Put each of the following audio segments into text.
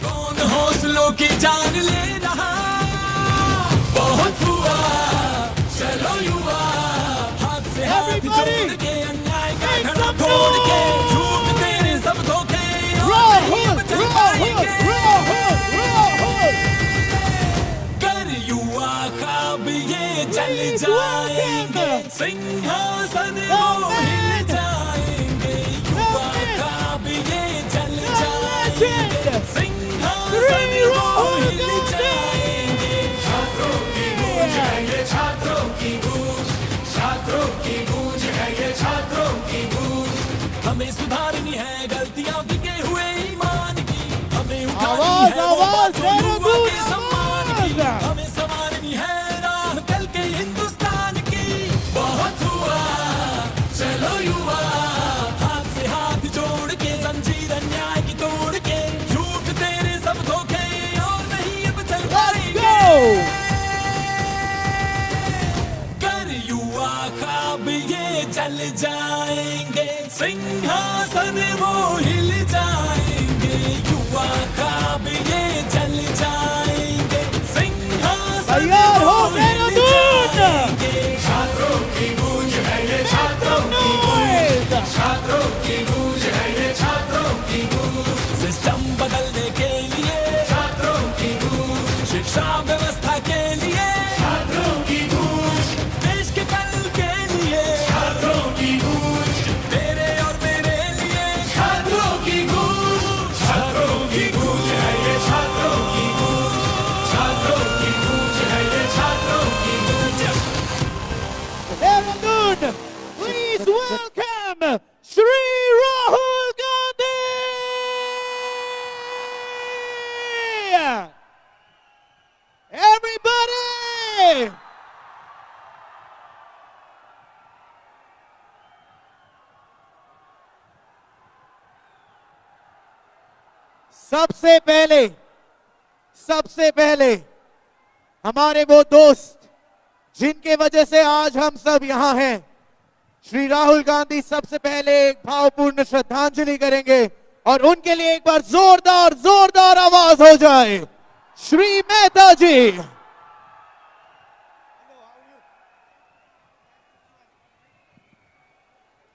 कौन हौसलों की जान ले रहा, बहुत हुआ चलो युवा, हाथ से हाथ जोड़ के अन्याय का घड़ा तोड़ के, झूठ तेरे सब धोखे और नहीं अब चल पाएंगे। कर युवा ख्वाब ये जल जाएंगे, सिंहासन वो हिल जाएंगे, युवा ख्वाब ये जल जाएंगे, सिंहासन वो हिल जाएंगे। छात्रों की गूंज है ये, छात्रों की गूंज, छात्रों की गूंज है ये, छात्रों की गूंज। हमें सुधारनी है गलतियां बिके हुए ईमान की, हमें उठानी है वो बात जो युवा के सम्मान की, हमें संवारनी है राह कल के हिंदुस्तान की। बहुत हुआ चलो युवा, हाथ से हाथ जोड़ के, जंजीर अन्याय की तोड़ के, झूठ तेरे सब धोखे और नहीं अब चल पाएंगे। कर युवा ख्वाब ये जल जाएंगे, सिंहासन वो हिल जाएंगे, युवा ख्वाब ये जल जाएंगे, सिंहासन वो हिल जाएंगे। छात्रों की गूंज है ये, छात्रों की गूंज, छात्रों की गूंज है ये, छात्रों की गूंज। सिस्टम बदलने के लिए छात्रों की गूंज, शिक्षा व्यवस्था के लिए छात्रों की गूंज, देश के कल के लिए छात्रों की गूंज, तेरे और मेरे लिए छात्रों की गूंज। छात्रों की गूंज है ये, छात्रों की गूंज, छात्रों की गूंज है ये, छात्रों की गूंज। Very good. Please welcome Shri Rahul Gandhi. Everybody. सबसे पहले हमारे वो दोस्त जिनके वजह से आज हम सब यहाँ हैं, श्री राहुल गांधी सबसे पहले एक भावपूर्ण श्रद्धांजलि करेंगे और उनके लिए एक बार जोरदार आवाज हो जाए। श्री मेहता जी।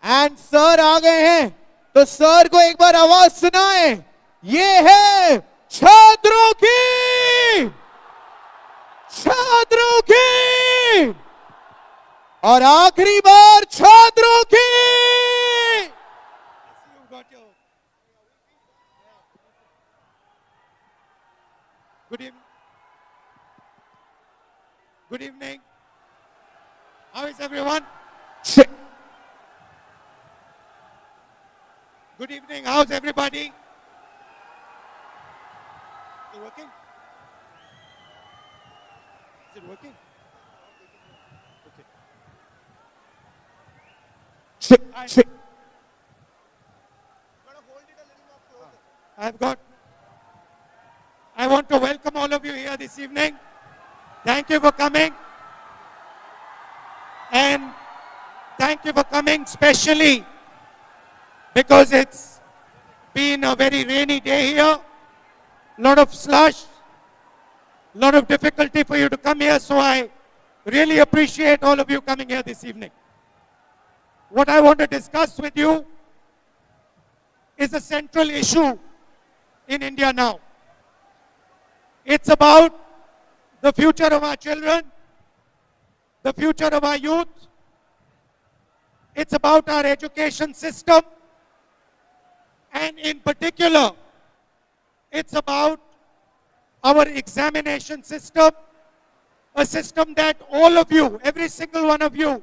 एंड सर आ गए हैं, तो सर को एक बार आवाज सुनाए। ये है छात्रों की और आखिरी बार छात्रों की। Good evening. How is everyone? Good evening. How's everybody? Is it working? Is it working? Okay. I want to welcome all of you here this evening. Thank you for coming. And thank you for coming specially because it's been a very rainy day here. Lot of slush, lot of difficulty for you to come here, so I really appreciate all of you coming here this evening. What I want to discuss with you is a central issue in India now. It's about the future of our children, the future of our youth. It's about our education system, and in particular, it's about our examination system, a system that all of you, every single one of you,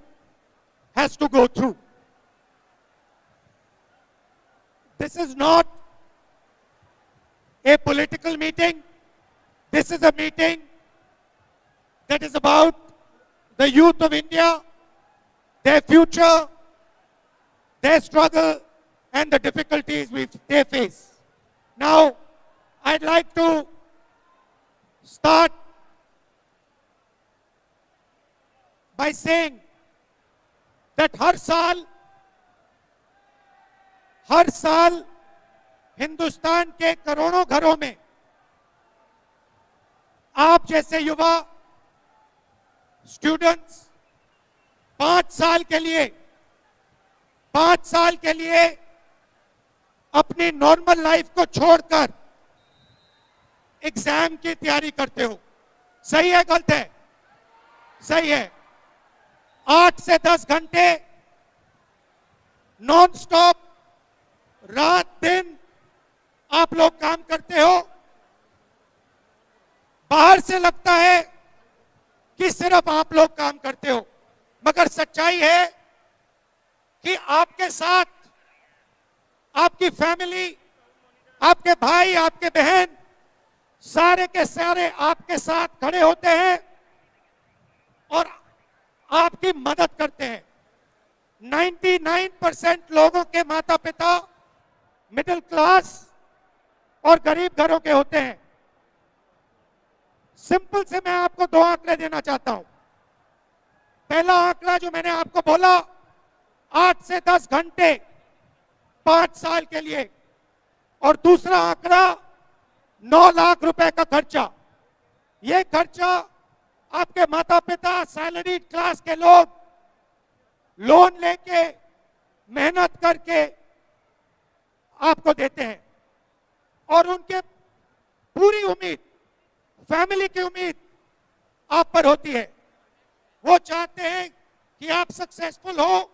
has to go through. This is not a political meeting. This is a meeting that is about the youth of India, their future, their struggle, and the difficulties they face. Now, I'd like to start by saying that हर साल हिंदुस्तान के करोड़ों घरों में आप जैसे युवा students 5 साल के लिए अपनी नॉर्मल लाइफ को छोड़कर एग्जाम की तैयारी करते हो। सही है गलत है? सही है। 8 से 10 घंटे नॉन स्टॉप रात दिन आप लोग काम करते हो। बाहर से लगता है कि सिर्फ आप लोग काम करते हो, मगर सच्चाई है कि आपके साथ आपकी फैमिली, आपके भाई, आपके बहन सारे के सारे आपके साथ खड़े होते हैं और आपकी मदद करते हैं। 99% लोगों के माता पिता मिडिल क्लास और गरीब घरों के होते हैं। सिंपल से मैं आपको 2 आंकड़े देना चाहता हूं। पहला आंकड़ा जो मैंने आपको बोला, 8 से 10 घंटे 5 साल के लिए, और दूसरा आंकड़ा 9 लाख रुपए का खर्चा। यह खर्चा आपके माता पिता सैलरी क्लास के लोग लोन लेके मेहनत करके आपको देते हैं, और उनके पूरी उम्मीद, फैमिली की उम्मीद आप पर होती है। वो चाहते हैं कि आप सक्सेसफुल हो,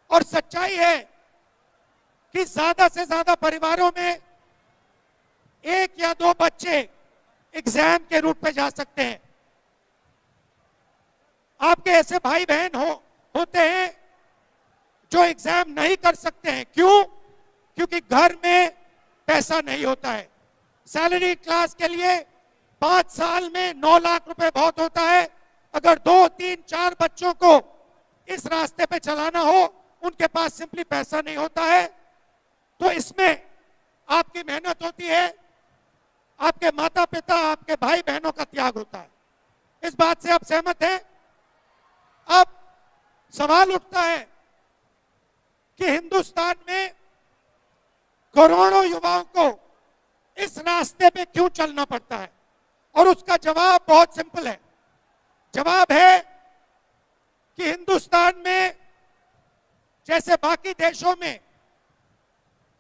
और सच्चाई है कि ज्यादा से ज्यादा परिवारों में 1 या 2 बच्चे एग्जाम के रूट पे जा सकते हैं। आपके ऐसे भाई बहन होते हैं जो एग्जाम नहीं कर सकते हैं। क्यों? क्योंकि घर में पैसा नहीं होता है। सैलरी क्लास के लिए 5 साल में 9 लाख रुपए बहुत होता है। अगर 2, 3, 4 बच्चों को इस रास्ते पे चलाना हो, उनके पास सिंपली पैसा नहीं होता है। तो इसमें आपकी मेहनत होती है, आपके माता पिता, आपके भाई बहनों का त्याग होता है। इस बात से आप सहमत हैं? अब सवाल उठता है कि हिंदुस्तान में करोड़ों युवाओं को इस रास्ते पे क्यों चलना पड़ता है? और उसका जवाब बहुत सिंपल है। जवाब है कि हिंदुस्तान में जैसे बाकी देशों में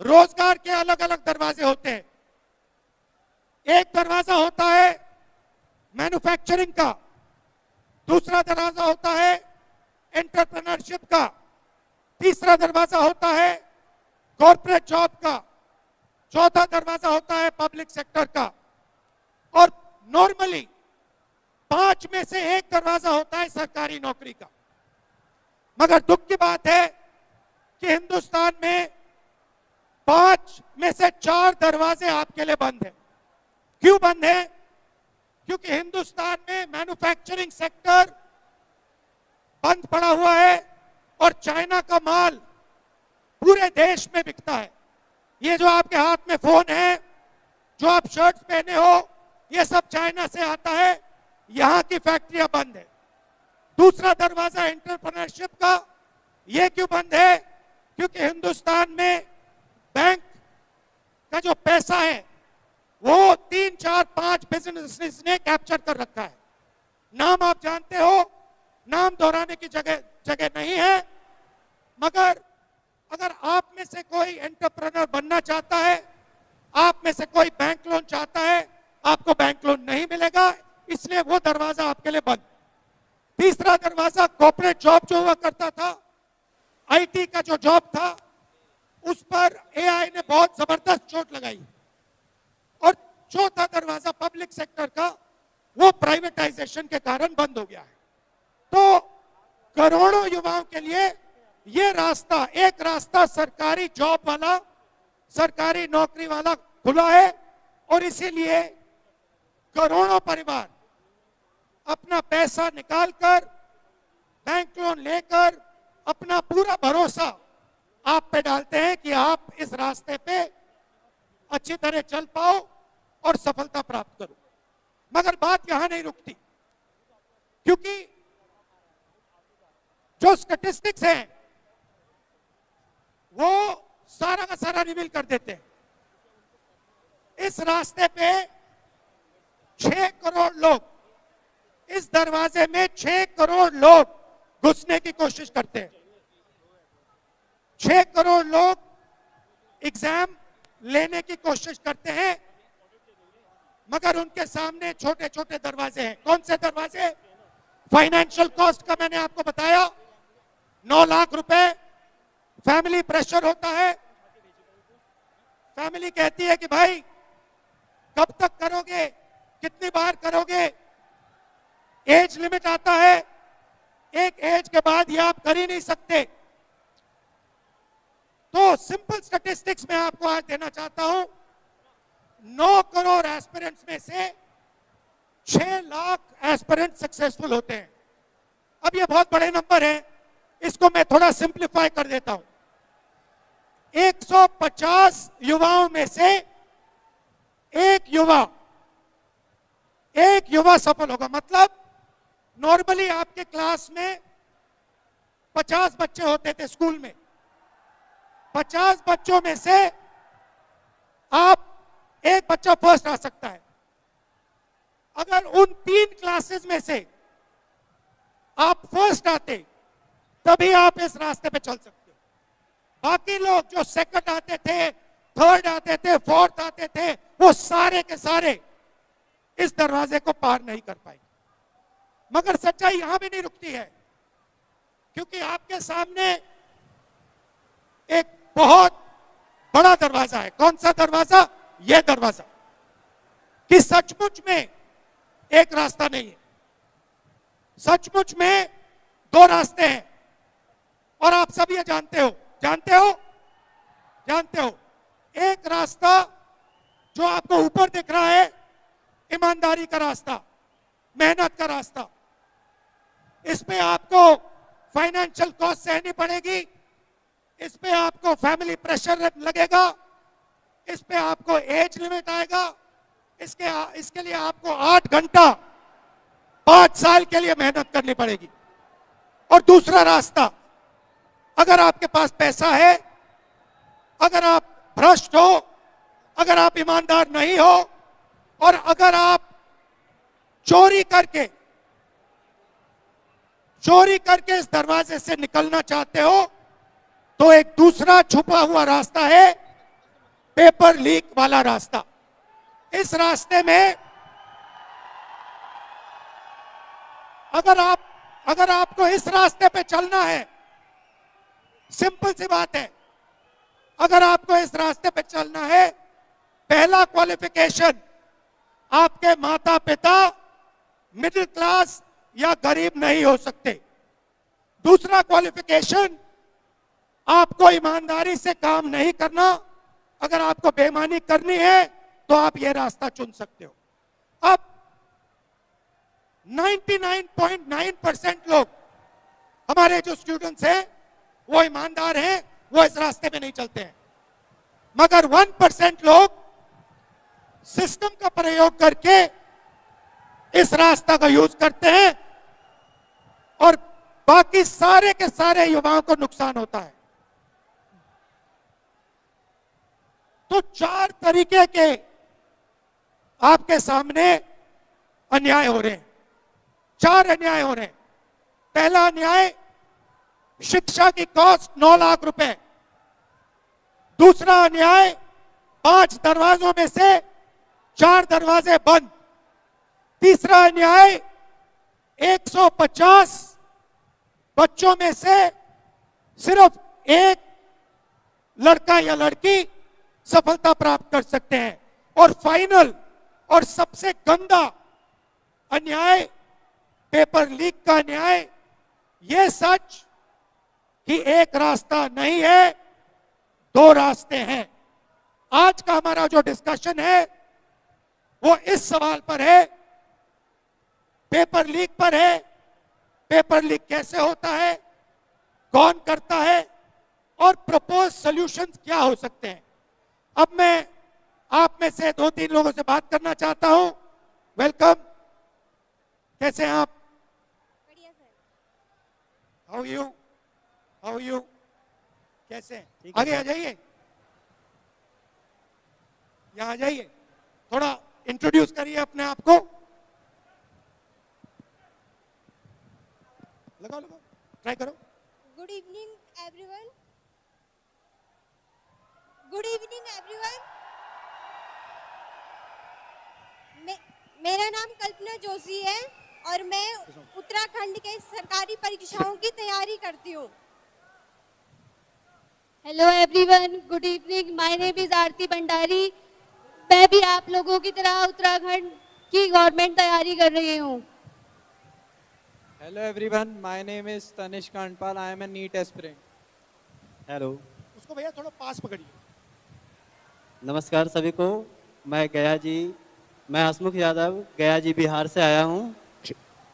रोजगार के अलग अलग दरवाजे होते हैं। एक दरवाजा होता है मैन्युफैक्चरिंग का, दूसरा दरवाजा होता है एंटरप्रेन्योरशिप का, तीसरा दरवाजा होता है कॉर्पोरेट जॉब का, चौथा दरवाजा होता है पब्लिक सेक्टर का, और नॉर्मली 5 में से 1 दरवाजा होता है सरकारी नौकरी का। मगर दुख की बात है कि हिंदुस्तान में 5 में से 4 दरवाजे आपके लिए बंद हैं। क्यों बंद है? क्योंकि हिंदुस्तान में मैन्युफैक्चरिंग सेक्टर बंद पड़ा हुआ है और चाइना का माल पूरे देश में बिकता है। ये जो आपके हाथ में फोन है, जो आप शर्ट्स पहने हो, ये सब चाइना से आता है। यहां की फैक्ट्रियां बंद है। दूसरा दरवाजा एंटरप्रेन्योरशिप का, ये क्यों बंद है? क्योंकि हिंदुस्तान में बैंक का जो पैसा है वो 3, 4, 5 बिजनेस ने कैप्चर कर रखा है। नाम आप जानते हो, नाम दोहराने की जगह नहीं है, मगर अगर आप में से कोई एंटरप्रेन्योर बनना चाहता है, आप में से कोई बैंक लोन चाहता है, आपको बैंक लोन नहीं मिलेगा, इसलिए वो दरवाजा आपके लिए बंद। तीसरा दरवाजा कॉर्पोरेट जॉब जो हुआ करता था, आईटी का जो जॉब था, उस पर एआई ने बहुत जबरदस्त चोट लगाई। और चौथा दरवाजा पब्लिक सेक्टर का, वो प्राइवेटाइजेशन के कारण बंद हो गया है। तो करोड़ों युवाओं के लिए ये रास्ता, एक रास्ता सरकारी जॉब वाला, सरकारी नौकरी वाला खुला है, और इसीलिए करोड़ों परिवार अपना पैसा निकालकर, बैंक लोन लेकर, अपना पूरा भरोसा आप पे डालते हैं कि आप इस रास्ते पे अच्छी तरह चल पाओ और सफलता प्राप्त करो। मगर बात यहां नहीं रुकती, क्योंकि जो स्टैटिस्टिक्स हैं वो सारा का सारा रिवील कर देते हैं। इस रास्ते पे 6 करोड़ लोग, इस दरवाजे में 6 करोड़ लोग घुसने की कोशिश करते हैं। 6 करोड़ लोग एग्जाम लेने की कोशिश करते हैं, मगर उनके सामने छोटे छोटे दरवाजे हैं। कौन से दरवाजे? फाइनेंशियल कॉस्ट का मैंने आपको बताया, 9 लाख रुपए। फैमिली प्रेशर होता है, फैमिली कहती है कि भाई कब तक करोगे, कितनी बार करोगे। एज लिमिट आता है, एक एज के बाद ये आप कर ही नहीं सकते। तो सिंपल स्टैटिस्टिक्स में आपको आज देना चाहता हूं, 9 करोड़ एस्पिरेंट्स में से 6 लाख एस्पिरेंट सक्सेसफुल होते हैं। अब ये बहुत बड़े नंबर हैं, इसको मैं थोड़ा सिंप्लीफाई कर देता हूं। 150 युवाओं में से एक युवा सफल होगा। मतलब नॉर्मली आपके क्लास में 50 बच्चे होते थे स्कूल में, 50 बच्चों में से आप एक बच्चा फर्स्ट आ सकता है। अगर उन 3 क्लासेस में से आप फर्स्ट आते, तभी आप इस रास्ते पे चल सकते हो। बाकी लोग जो सेकंड आते थे, थर्ड आते थे, फोर्थ आते थे, वो सारे के सारे इस दरवाजे को पार नहीं कर पाएंगे। मगर सच्चाई यहां भी नहीं रुकती है, क्योंकि आपके सामने एक बहुत बड़ा दरवाजा है। कौन सा दरवाजा? यह दरवाजा, कि सचमुच में एक रास्ता नहीं है, सचमुच में 2 रास्ते हैं। और आप सब ये जानते हो, जानते हो, जानते हो। एक रास्ता जो आपको ऊपर दिख रहा है, ईमानदारी का रास्ता, मेहनत का रास्ता। इस पे आपको फाइनेंशियल कॉस्ट सहनी पड़ेगी, इस पे आपको फैमिली प्रेशर लगेगा, इस पे आपको एज लिमिट आएगा, इसके लिए आपको 8 घंटा 5 साल के लिए मेहनत करनी पड़ेगी। और दूसरा रास्ता, अगर आपके पास पैसा है, अगर आप भ्रष्ट हो, अगर आप ईमानदार नहीं हो, और अगर आप चोरी करके इस दरवाजे से निकलना चाहते हो, तो एक दूसरा छुपा हुआ रास्ता है, पेपर लीक वाला रास्ता। इस रास्ते में अगर आपको इस रास्ते पे चलना है, सिंपल सी बात है, अगर आपको इस रास्ते पे चलना है, पहला क्वालिफिकेशन, आपके माता पिता मिडिल क्लास या गरीब नहीं हो सकते। दूसरा क्वालिफिकेशन, आपको ईमानदारी से काम नहीं करना। अगर आपको बेईमानी करनी है तो आप ये रास्ता चुन सकते हो। अब 99.9% लोग, हमारे जो स्टूडेंट्स हैं, वो ईमानदार हैं, वो इस रास्ते में नहीं चलते हैं। मगर 1% लोग सिस्टम का प्रयोग करके इस रास्ता का यूज करते हैं, और बाकी सारे के सारे युवाओं को नुकसान होता है। तो 4 तरीके के आपके सामने अन्याय हो रहे हैं, 4 अन्याय हो रहे हैं। पहला अन्याय, शिक्षा की कॉस्ट 9 लाख रुपए। दूसरा अन्याय, 5 दरवाजों में से 4 दरवाजे बंद। तीसरा अन्याय, 150 बच्चों में से सिर्फ एक लड़का या लड़की सफलता प्राप्त कर सकते हैं। और फाइनल और सबसे गंदा अन्याय, पेपर लीक का अन्याय। यह सच कि एक रास्ता नहीं है, 2 रास्ते हैं। आज का हमारा जो डिस्कशन है वो इस सवाल पर है, पेपर लीक पर है। पेपर लीक कैसे होता है, कौन करता है, और प्रपोज सॉल्यूशंस क्या हो सकते हैं। अब मैं आप में से 2-3 लोगों से बात करना चाहता हूं। वेलकम, कैसे हैं आप? बढ़िया सर। हाउ यू कैसे हैं? आगे आ जाइए। यहाँ आ जाइए, थोड़ा इंट्रोड्यूस करिए अपने आप को। लगाओ लगाओ, ट्राई करो। Good evening everyone. Good evening everyone. मेरा नाम कल्पना जोशी है और मैं उत्तराखंड के सरकारी परीक्षाओं की तैयारी करती हूँ। Hello everyone, good evening. My name is Aarti Bhandari. मैं भी आप लोगों की तरह उत्तराखंड की गवर्नमेंट तैयारी कर रही हूँ। Hello everyone, my name is Tanish Kandpal. I am a NEET aspirant. Hello, उसको भैया थोड़ा पास पकड़िए। नमस्कार सभी को। मैं हसमुख यादव गया जी बिहार से आया हूँ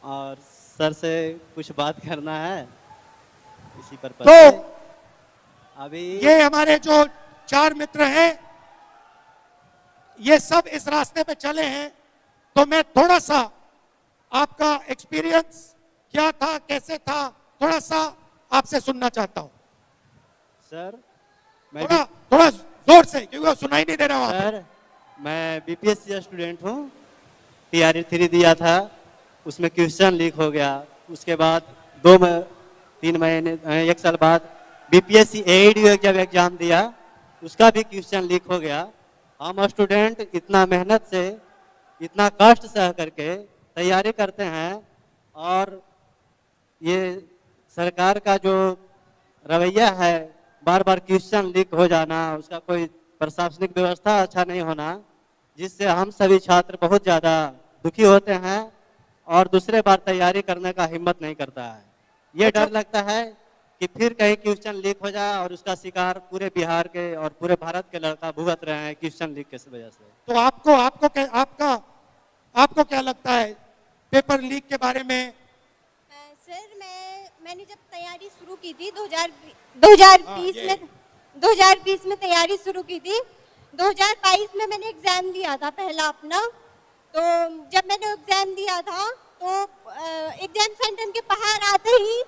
और सर से कुछ बात करना है इसी पर। तो अभी ये हमारे जो 4 मित्र हैं, ये सब इस रास्ते पे चले हैं, तो मैं थोड़ा सा आपका एक्सपीरियंस क्या था, कैसे था, थोड़ा सा आपसे सुनना चाहता हूं। सर मैं थोड़ा जोर से, क्योंकि वो सुनाई नहीं दे रहा वहां पे। सर मैं बीपीएससी स्टूडेंट हूँ। टीआरई 3 दिया था, उसमें क्वेश्चन लीक हो गया। उसके बाद 3 महीने 1 साल बाद बीपीएससी एआईडी जब एग्जाम दिया, उसका भी क्वेश्चन लीक हो गया। हम स्टूडेंट इतना मेहनत से, इतना कष्ट सह करके तैयारी करते हैं और ये सरकार का जो रवैया है, बार बार क्वेश्चन लीक हो जाना, उसका कोई प्रशासनिक व्यवस्था अच्छा नहीं होना, जिससे हम सभी छात्र बहुत ज़्यादा दुखी होते हैं और दूसरे बार तैयारी करने का हिम्मत नहीं करता है। ये डर लगता है कि फिर कहीं क्वेश्चन लीक हो जाए और उसका शिकार पूरे बिहार के और पूरे भारत के लड़का भुगत रहे हैं क्वेश्चन लीक की वजह से। तो आपको क्या लगता है पेपर लीक के बारे में? सर मैंने जब तैयारी शुरू की थी 2020 में तैयारी शुरू की थी। 2022 में मैंने एग्जाम दिया था पहला अपना। तो जब मैंने एग्जाम दिया था तो एग्जाम सेंटर के बाहर आते ही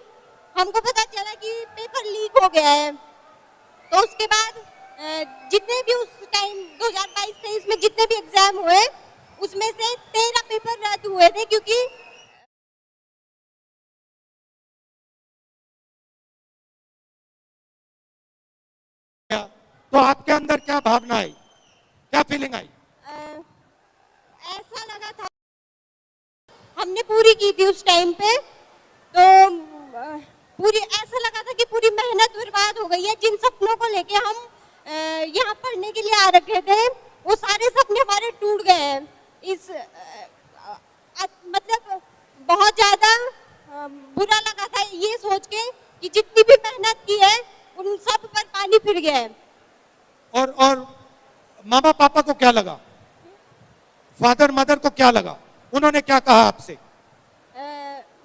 हमको पता चला कि पेपर लीक हो गया है। तो उसके बाद जितने भी उस टाइम 2022-23 में जितने भी एग्जाम हुए, उसमें से 13 पेपर रद्द हुए थे, क्योंकि तो आपके अंदर क्या भावना आई, क्या फीलिंग आई? ऐसा लगा था, हमने पूरी की थी उस टाइम पे, तो पूरी ऐसा लगा था कि पूरी मेहनत बर्बाद हो गई है। जिन सपनों को लेके हम यहाँ पढ़ने के लिए आ रखे थे, वो सारे सपने हमारे टूट गए हैं। मतलब बहुत ज्यादा बुरा लगा था ये सोच के कि जितनी भी मेहनत की है उन सब पर पानी फिर गया है। और मामा पापा को क्या लगा, फादर मदर को क्या लगा, उन्होंने क्या कहा आपसे?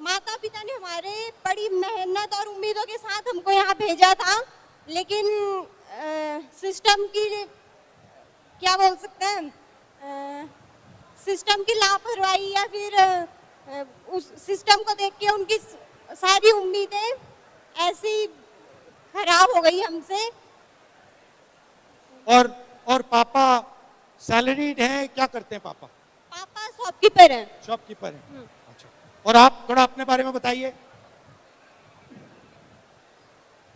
माता पिता ने हमारे बड़ी मेहनत और उम्मीदों के साथ हमको यहाँ भेजा था, लेकिन सिस्टम की क्या बोल सकते हैं, सिस्टम की लापरवाही या फिर उस सिस्टम को देख के उनकी सारी उम्मीदें ऐसी खराब हो गई हमसे। और पापा सैलरीड है, क्या करते हैं पापा? पापा शॉपकीपर हैं। शॉपकीपर हैं। अच्छा, और आप थोड़ा अपने बारे में बताइए।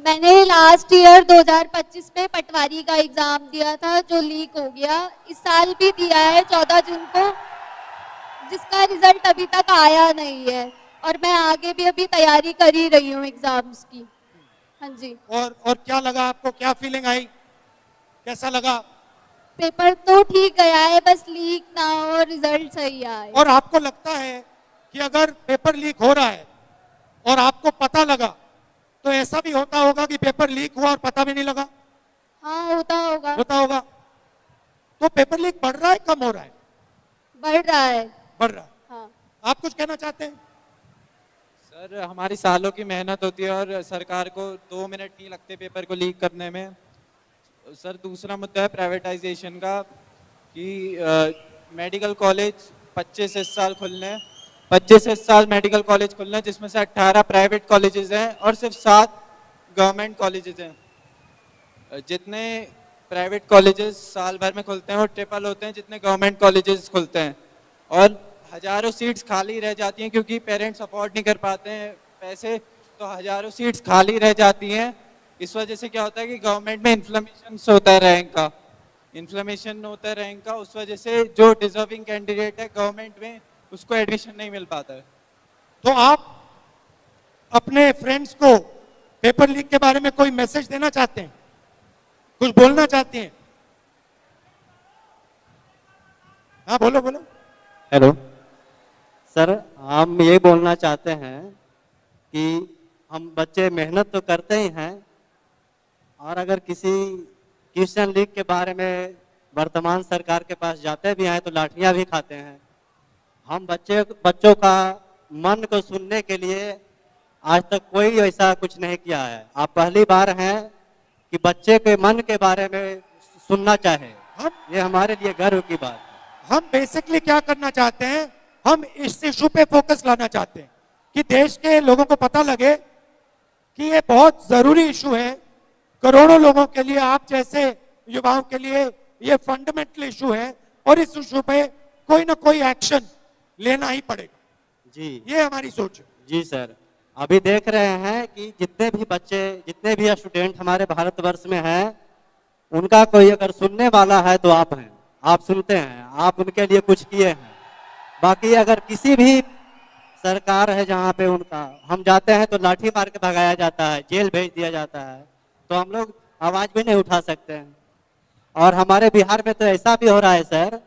मैंने लास्ट ईयर 2025 में पटवारी का एग्जाम दिया था, जो लीक हो गया। इस साल भी दिया है 14 जून को, जिसका रिजल्ट अभी तक आया नहीं है और मैं आगे भी अभी तैयारी कर ही रही हूँ एग्जाम्स की। हाँ जी। और क्या लगा आपको, क्या फीलिंग आई, कैसा लगा? पेपर तो ठीक गया है, बस लीक ना हो, रिजल्ट सही आए। और आपको लगता है कि अगर पेपर लीक हो रहा है और आपको पता लगा, तो ऐसा भी होता होगा कि पेपर लीक हुआ और पता भी नहीं लगा? हाँ, होता होगा। तो पेपर लीक बढ़ रहा है, कम हो रहा है? बढ़ रहा है। बढ़ रहा है। हाँ। आप कुछ कहना चाहते हैं? सर हमारी सालों की मेहनत होती है और सरकार को 2 मिनट नहीं लगते पेपर को लीक करने में। सर दूसरा मुद्दा है प्राइवेटाइजेशन का, कि मेडिकल कॉलेज 25 इस साल खुलने, 25 इस साल मेडिकल कॉलेज खुलने, जिसमें से 18 प्राइवेट कॉलेजेस हैं और सिर्फ 7 गवर्नमेंट कॉलेजेस हैं। जितने प्राइवेट कॉलेजेस साल भर में खुलते हैं और ट्रिपल होते हैं जितने गवर्नमेंट कॉलेजेस खुलते हैं, और हजारों सीट्स खाली रह जाती हैं क्योंकि पेरेंट्स अफोर्ड नहीं कर पाते हैं पैसे, तो हजारों सीट्स खाली रह जाती हैं। इस वजह से क्या होता है कि गवर्नमेंट में इन्फ्लेमेशन होता है रैंक का, उस वजह से जो डिजर्विंग कैंडिडेट है गवर्नमेंट में उसको एडमिशन नहीं मिल पाता है। तो आप अपने फ्रेंड्स को पेपर लीक के बारे में कोई मैसेज देना चाहते हैं, कुछ बोलना चाहते हैं? हाँ बोलो बोलो। हेलो सर, हम ये बोलना चाहते हैं कि हम बच्चे मेहनत तो करते ही हैं, और अगर किसी क्वेश्चन लीक के बारे में वर्तमान सरकार के पास जाते भी हैं तो लाठियां भी खाते हैं। हम बच्चों का मन को सुनने के लिए आज तक कोई ऐसा कुछ नहीं किया है। आप पहली बार हैं कि बच्चे के मन के बारे में सुनना चाहे, ये हमारे लिए गर्व की बात है। हम बेसिकली क्या करना चाहते हैं, हम इस इशू पे फोकस लाना चाहते हैं कि देश के लोगों को पता लगे कि ये बहुत जरूरी इशू है, करोड़ों लोगों के लिए, आप जैसे युवाओं के लिए ये फंडामेंटल इशू है, और इस इशू पे कोई ना कोई एक्शन लेना ही पड़ेगा। जी, ये हमारी सोच है। जी सर, अभी देख रहे हैं कि जितने भी बच्चे, जितने भी स्टूडेंट हमारे भारतवर्ष में हैं, उनका कोई अगर सुनने वाला है तो आप हैं, आप सुनते हैं, आप उनके लिए कुछ किए हैं। बाकी अगर किसी भी सरकार है जहाँ पे उनका हम जाते हैं तो लाठी मार के भगाया जाता है, जेल भेज दिया जाता है, तो हम लोग आवाज भी नहीं उठा सकते हैं। और हमारे बिहार में तो ऐसा भी हो रहा है सर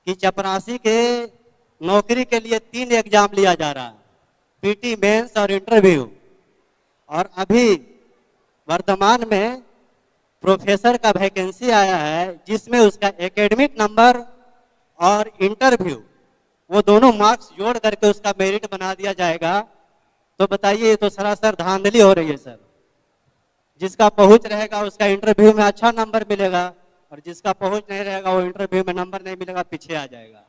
कि चपरासी के नौकरी के लिए 3 एग्जाम लिया जा रहा है, पीटी, मेंस और इंटरव्यू। और अभी वर्तमान में प्रोफेसर का वैकेंसी आया है जिसमें उसका एकेडमिक नंबर और इंटरव्यू, वो दोनों मार्क्स जोड़ करके उसका मेरिट बना दिया जाएगा। तो बताइए, ये तो सरासर धांधली हो रही है सर। जिसका पहुंच रहेगा उसका इंटरव्यू में अच्छा नंबर मिलेगा, और जिसका पहुंच नहीं रहेगा वो इंटरव्यू में नंबर नहीं मिलेगा, पीछे आ जाएगा।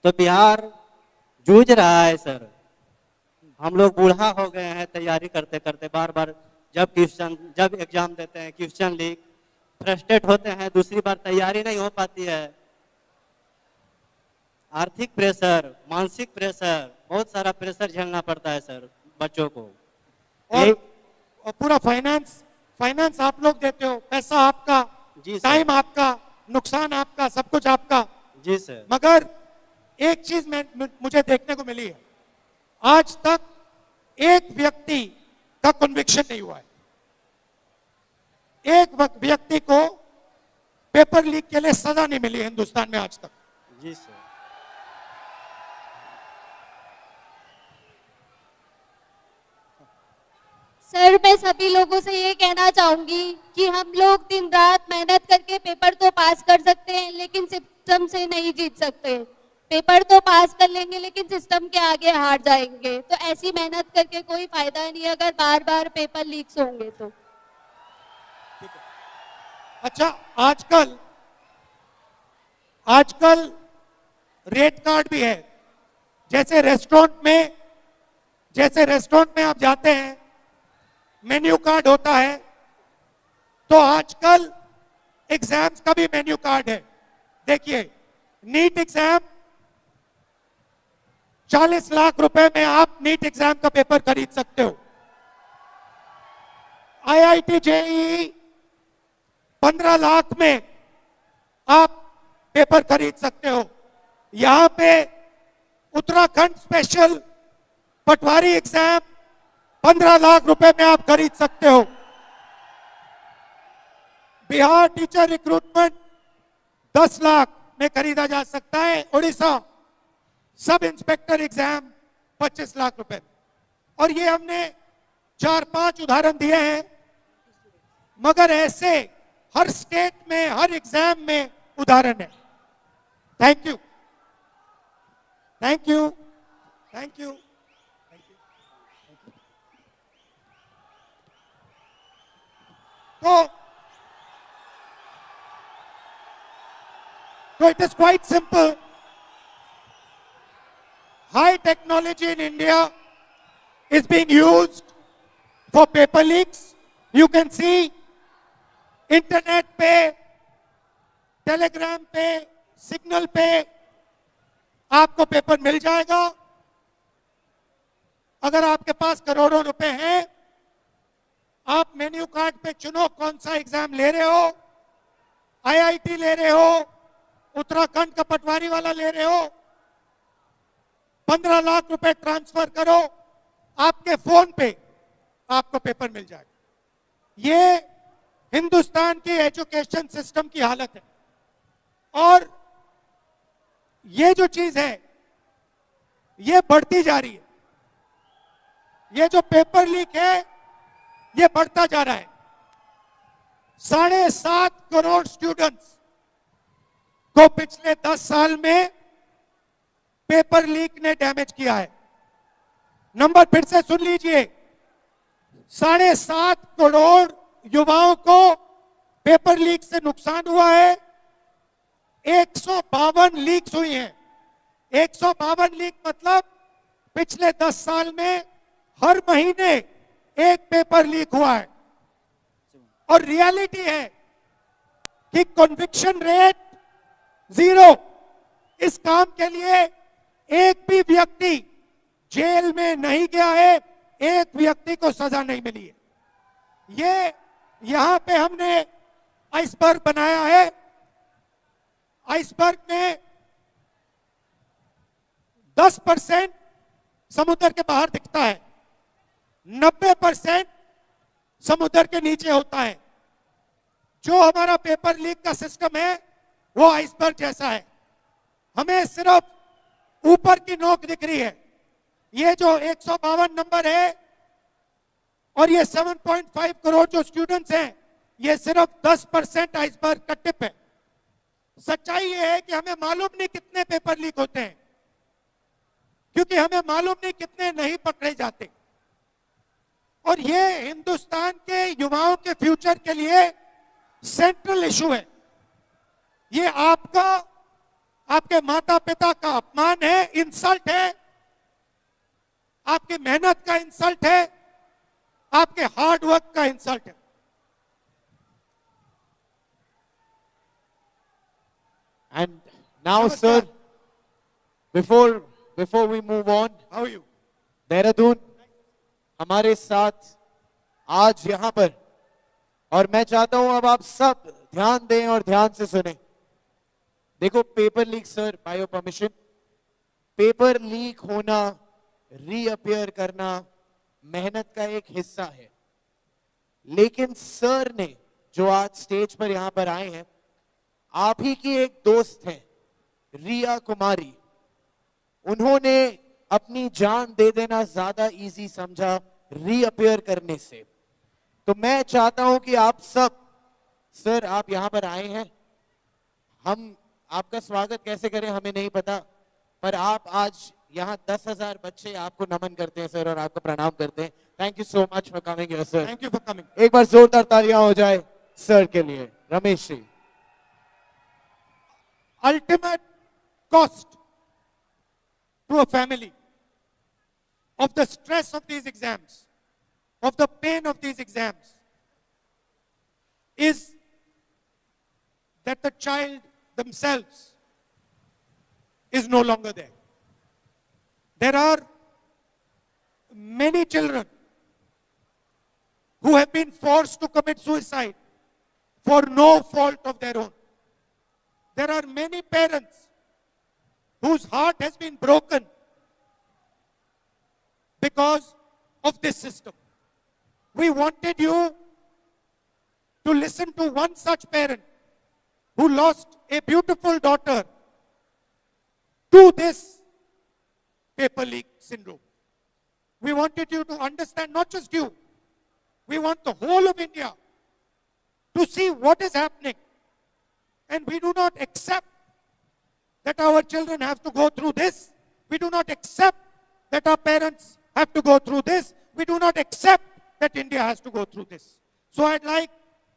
तो बिहार जूझ रहा है सर। हम लोग बूढ़ा हो गए हैं तैयारी करते करते, बार बार जब एग्जाम देते हैं क्वेश्चन लीक, फ्रस्ट्रेट होते हैं, दूसरी बार तैयारी नहीं हो पाती है। आर्थिक प्रेशर, मानसिक प्रेशर, बहुत सारा प्रेशर झेलना पड़ता है सर बच्चों को। और पूरा फाइनेंस आप लोग देते हो, पैसा आपका, टाइम आपका, नुकसान आपका, सब कुछ आपका। जी सर। मगर एक चीज मुझे देखने को मिली है, आज तक एक व्यक्ति का कन्विक्शन नहीं हुआ है। एक व्यक्ति को पेपर लीक के लिए सजा नहीं मिली है हिंदुस्तान में आज तक। जी सर। सर, मैं सभी लोगों से ये कहना चाहूंगी कि हम लोग दिन रात मेहनत करके पेपर तो पास कर सकते हैं, लेकिन सिस्टम से नहीं जीत सकते। पेपर तो पास कर लेंगे लेकिन सिस्टम के आगे हार जाएंगे। तो ऐसी मेहनत करके कोई फायदा नहीं अगर बार बार पेपर लीक्स होंगे तो। अच्छा, आजकल रेट कार्ड भी है। जैसे रेस्टोरेंट में आप जाते हैं, मेन्यू कार्ड होता है, तो आजकल एग्जाम्स का भी मेन्यू कार्ड है। देखिए, नीट एग्जाम 40 लाख रुपए में आप नीट एग्जाम का पेपर खरीद सकते हो। IIT JEE 15 लाख में आप पेपर खरीद सकते हो। यहां पे उत्तराखंड स्पेशल पटवारी एग्जाम 15 लाख रुपए में आप खरीद सकते हो। बिहार टीचर रिक्रूटमेंट 10 लाख में खरीदा जा सकता है। Orissa sub inspector exam 25 lakh रुपए। और ये हमने 4-5 उदाहरण दिए हैं, मगर ऐसे हर स्टेट में, हर एग्जाम में उदाहरण है। Thank you, thank you, thank you. So it is quite simple. High technology in India is being used for paper leaks. You can see internet पे, टेलीग्राम पे, सिग्नल पे आपको पेपर मिल जाएगा। अगर आपके पास करोड़ों रुपए हैं, आप मेन्यू कार्ड पे चुनो कौन सा एग्जाम ले रहे हो, आईआईटी ले रहे हो, उत्तराखंड का पटवारी वाला ले रहे हो, 15 लाख रुपए ट्रांसफर करो, आपके फोन पे आपको पेपर मिल जाएगा। ये हिंदुस्तान की एजुकेशन सिस्टम की हालत है। और ये जो चीज है ये बढ़ती जा रही है। ये जो पेपर लीक है ये बढ़ता जा रहा है। 7.5 करोड़ स्टूडेंट्स को पिछले 10 साल में पेपर लीक ने डैमेज किया है। नंबर फिर से सुन लीजिए, 7.5 करोड़ युवाओं को पेपर लीक से नुकसान हुआ है। 152 लीक्स हुई हैं। 152 लीक मतलब पिछले 10 साल में हर महीने एक पेपर लीक हुआ है। और रियलिटी है कि कन्विक्शन रेट 0। इस काम के लिए एक भी व्यक्ति जेल में नहीं गया है, एक व्यक्ति को सजा नहीं मिली है। ये यहां पे हमने आइसबर्ग बनाया है। आइसबर्ग में 10% समुद्र के बाहर दिखता है, 90% समुद्र के नीचे होता है। जो हमारा पेपर लीक का सिस्टम है वो आइसबर्ग जैसा है। हमें सिर्फ ऊपर की नोक दिख रही है। ये जो 152 नंबर है और ये 7.5 करोड़ जो स्टूडेंट्स हैं, ये सिर्फ 10% आइसबर्ग का टिप है। सच्चाई ये है कि हमें मालूम नहीं कितने पेपर लीक होते हैं, क्योंकि हमें मालूम नहीं कितने नहीं पकड़े जाते। और ये हिंदुस्तान के युवाओं के फ्यूचर के लिए सेंट्रल इशू है। ये आपका, आपके माता पिता का अपमान है, इंसल्ट है, आपकी मेहनत का इंसल्ट है, आपके हार्ड वर्क का इंसल्ट है। And now, sir, before we move on, How are you? Dehradun हमारे साथ आज यहाँ पर, और मैं चाहता हूं अब आप सब ध्यान दें और ध्यान से सुने। देखो, paper leak sir, by your permission, paper leak होना, रीअपियर करना मेहनत का एक हिस्सा है। लेकिन सर ने जो आज स्टेज पर यहां पर आए हैं, आप ही की एक दोस्त हैं रिया कुमारी, उन्होंने अपनी जान दे देना ज्यादा इजी समझा रीअपियर करने से। तो मैं चाहता हूं कि आप सब, सर आप यहां पर आए हैं, हम आपका स्वागत कैसे करें हमें नहीं पता, पर आप आज यहाँ 10,000 बच्चे आपको नमन करते हैं सर और आपको प्रणाम करते हैं। Thank you so much for coming here sir. Thank you for coming. एक बार जोरदार तालियां हो जाए सर के लिए। Ramesh ji. Ultimate cost to a family of the stress of these exams, of the pain of these exams, is that the child themselves is no longer there. There are many children who have been forced to commit suicide for no fault of their own. There are many parents whose heart has been broken because of this system. We wanted you to listen to one such parent who lost a beautiful daughter to this paper leak syndrome. We wanted you to understand, not just you, we want the whole of India to see what is happening. And we do not accept that our children have to go through this. We do not accept that our parents have to go through this. We do not accept that India has to go through this. So I'd like,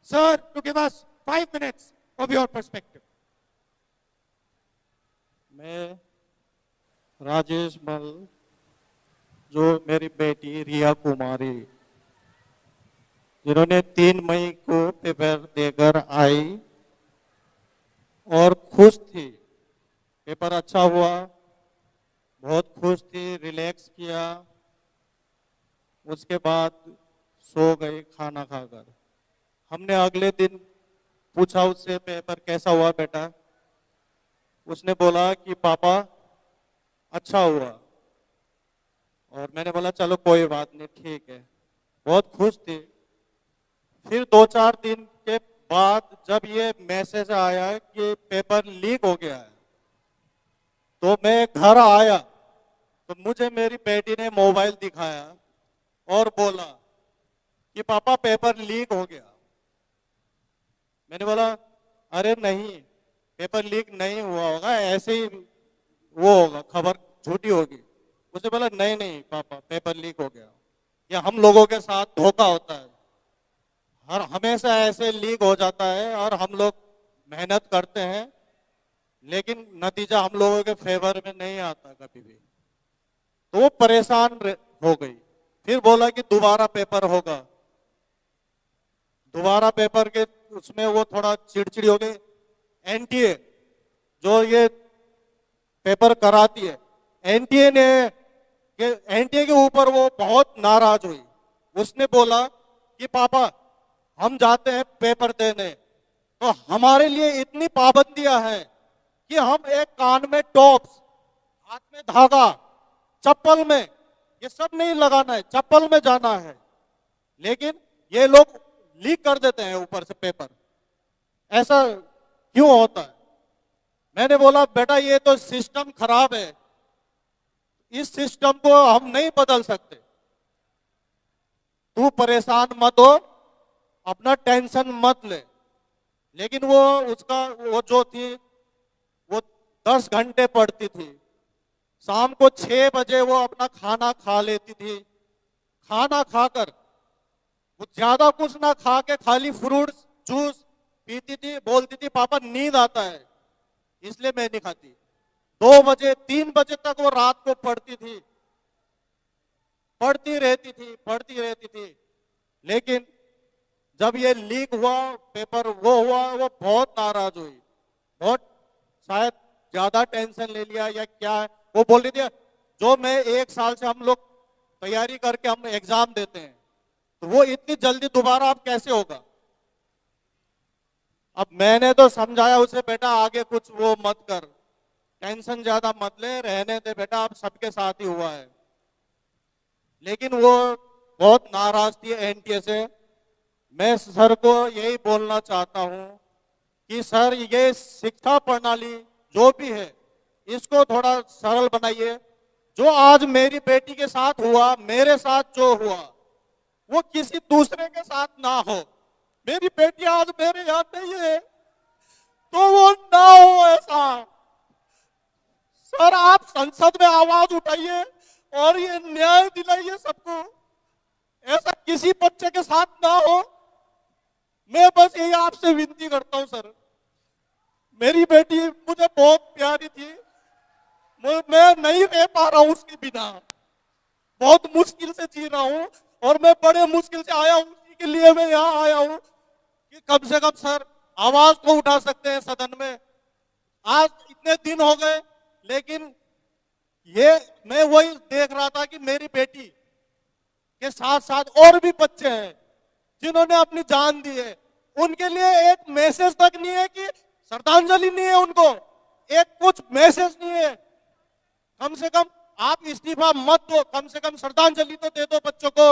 sir, to give us 5 minutes of your perspective. मैं राजेश मल, जो मेरी बेटी रिया कुमारी जिन्होंने 3 मई को paper देकर आई और खुश थी, पेपर अच्छा हुआ, बहुत खुश थी, रिलैक्स किया, उसके बाद सो गई खाना खाकर। हमने अगले दिन पूछा उससे, पेपर कैसा हुआ बेटा? उसने बोला कि पापा अच्छा हुआ। और मैंने बोला चलो कोई बात नहीं, ठीक है, बहुत खुश थी। फिर 2-4 दिन के बाद जब ये मैसेज आया कि पेपर लीक हो गया है, तो मैं घर आया तो मुझे मेरी बेटी ने मोबाइल दिखाया और बोला कि पापा पेपर लीक हो गया। मैंने बोला अरे नहीं, पेपर लीक नहीं हुआ होगा, ऐसे ही वो होगा, खबर झूठी होगी। उसने बोला नहीं नहीं पापा, पेपर लीक हो गया। ये हम लोगों के साथ धोखा होता है, हर हमेशा ऐसे लीक हो जाता है और हम लोग मेहनत करते हैं लेकिन नतीजा हम लोगों के फेवर में नहीं आता कभी भी। तो वो परेशान हो गई। फिर बोला कि दोबारा पेपर होगा। दोबारा पेपर के उसमें वो थोड़ा चिड़चिड़ी हो गई। एनटीए जो ये पेपर कराती है, एनटीए के ऊपर वो बहुत नाराज हुई। उसने बोला कि पापा हम जाते हैं पेपर देने, तो हमारे लिए इतनी पाबंदियां हैं कि हम एक कान में टॉप्स, हाथ में धागा, चप्पल में, ये सब नहीं लगाना है, चप्पल में जाना है। लेकिन ये लोग लीक कर देते हैं ऊपर से पेपर, ऐसा क्यों होता है? मैंने बोला बेटा ये तो सिस्टम खराब है, इस सिस्टम को हम नहीं बदल सकते, तू परेशान मत हो, अपना टेंशन मत ले। लेकिन वो जो थी वो 10 घंटे पढ़ती थी, शाम को 6 बजे वो अपना खाना खा लेती थी। खाना खाकर वो ज्यादा कुछ ना खा के खाली फ्रूट्स जूस पीती थी, बोलती थी पापा नींद आता है इसलिए मैं नहीं खाती। 2 बजे 3 बजे तक वो रात को पढ़ती थी, पढ़ती रहती थी। लेकिन जब ये लीक हुआ पेपर, वो हुआ, वो बहुत नाराज हुई, बहुत शायद ज्यादा टेंशन ले लिया या क्या है। वो बोल रही थी जो मैं 1 साल से हम लोग तैयारी करके हम एग्जाम देते हैं, तो वो इतनी जल्दी दोबारा अब कैसे होगा? अब मैंने तो समझाया उसे, बेटा आगे कुछ वो मत कर, टेंशन ज्यादा मत ले, रहने दे बेटा, अब सबके साथ ही हुआ है। लेकिन वो बहुत नाराज थी एनटीए से। मैं सर को यही बोलना चाहता हूं कि सर ये शिक्षा प्रणाली जो भी है इसको थोड़ा सरल बनाइए। जो आज मेरी बेटी के साथ हुआ, मेरे साथ जो हुआ, वो किसी दूसरे के साथ ना हो। मेरी बेटी आज मेरे यहाँ नहीं है तो वो ना हो ऐसा। सर आप संसद में आवाज उठाइए और ये न्याय दिलाइए सबको, ऐसा किसी बच्चे के साथ ना हो। मैं बस यही आपसे विनती करता हूं सर। मेरी बेटी मुझे बहुत प्यारी थी, मैं नहीं रह पा रहा हूं उसके बिना, बहुत मुश्किल से जी रहा हूं और मैं बड़े मुश्किल से आया हूं, उसी के लिए मैं यहाँ आया हूं कि कम से कम सर आवाज तो उठा सकते हैं सदन में। आज इतने दिन हो गए लेकिन ये मैं वही देख रहा था कि मेरी बेटी के साथ साथ और भी बच्चे हैं जिन्होंने अपनी जान दी है, उनके लिए एक मैसेज तक नहीं है कि श्रद्धांजलि नहीं है, उनको एक कुछ मैसेज नहीं है। कम से कम आप इस्तीफा मत दो, कम से कम श्रद्धांजलि तो दे दो बच्चों को।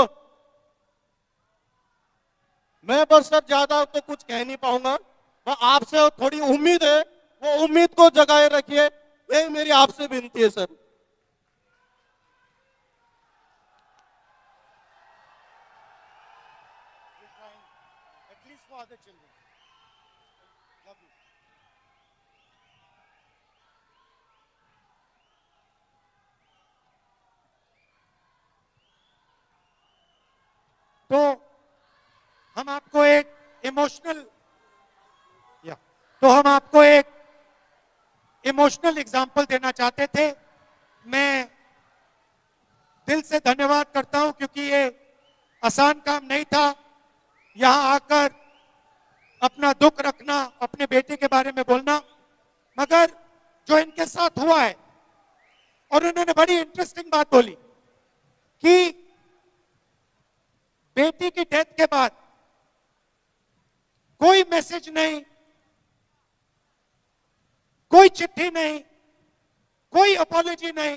मैं बस सर ज्यादा तो कुछ कह नहीं पाऊंगा, मैं आपसे थोड़ी उम्मीद है, वो उम्मीद को जगाए रखिए, यही मेरी आपसे विनती है सर। तो हम आपको एक इमोशनल एग्जाम्पल देना चाहते थे। मैं दिल से धन्यवाद करता हूं क्योंकि ये आसान काम नहीं था। यहां आकर अपना दुख रखना, अपने बेटे के बारे में बोलना, मगर जो इनके साथ हुआ है, और उन्होंने बड़ी इंटरेस्टिंग बात बोली कि बेटी की डेथ के बाद कोई मैसेज नहीं, कोई चिट्ठी नहीं, कोई अपॉलॉजी नहीं।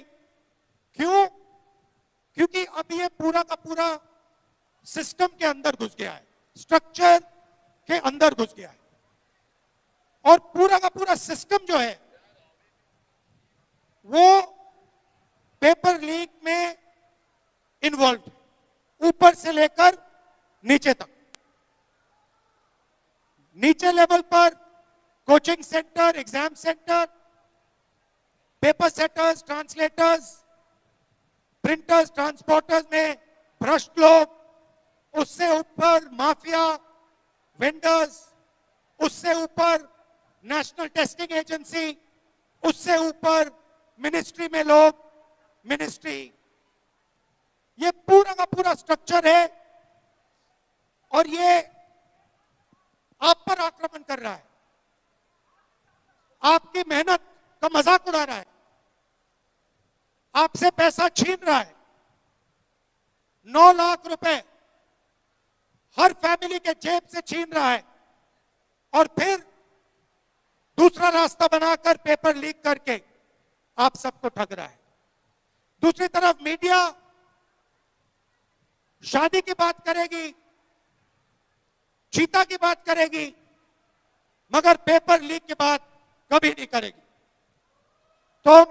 क्यों? क्योंकि अब ये पूरा का पूरा सिस्टम के अंदर घुस गया है, स्ट्रक्चर के अंदर घुस गया है, और पूरा का पूरा सिस्टम जो है वो पेपर लीक में इन्वॉल्व, ऊपर से लेकर नीचे तक। नीचे लेवल पर coaching centre, exam centre, paper setters, translators, printers, transporters में भ्रष्ट लोग, उससे ऊपर माफिया, वेंडर्स, उससे ऊपर नेशनल टेस्टिंग एजेंसी, उससे ऊपर मिनिस्ट्री में लोग, मिनिस्ट्री, ये पूरा का पूरा स्ट्रक्चर है, और ये आप पर आक्रमण कर रहा है, आपकी मेहनत का मजाक उड़ा रहा है, आपसे पैसा छीन रहा है। 9 लाख रुपए हर फैमिली के जेब से छीन रहा है, और फिर दूसरा रास्ता बनाकर पेपर लीक करके आप सबको ठग रहा है। दूसरी तरफ मीडिया शादी की बात करेगी, चीता की बात करेगी, मगर पेपर लीक की बात कभी नहीं करेगी। तो